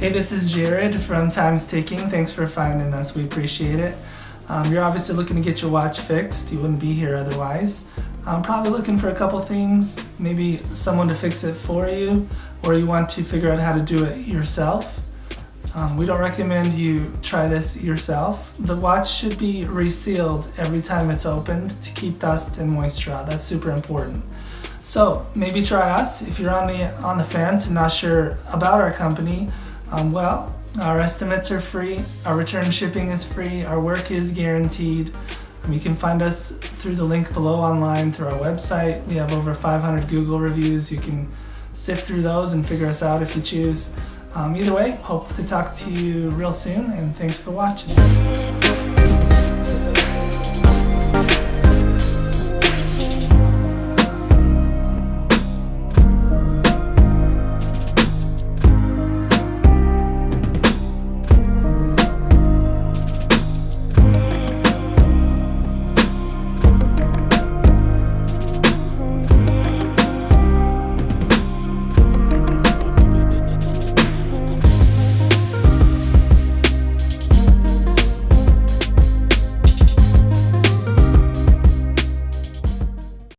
Hey, this is Jared from Time's Ticking. Thanks for finding us. We appreciate it. You're obviously looking to get your watch fixed. You wouldn't be here otherwise. Probably looking for a couple things, maybe someone to fix it for you, or you want to figure out how to do it yourself. We don't recommend you try this yourself. The watch should be resealed every time it's opened to keep dust and moisture out. That's super important. So maybe try us. If you're on the fence and not sure about our company, our estimates are free, our return shipping is free, our work is guaranteed. You can find us through the link below online through our website. We have over 500 Google reviews. You can sift through those and figure us out if you choose. Either way, hope to talk to you real soon, and thanks for watching.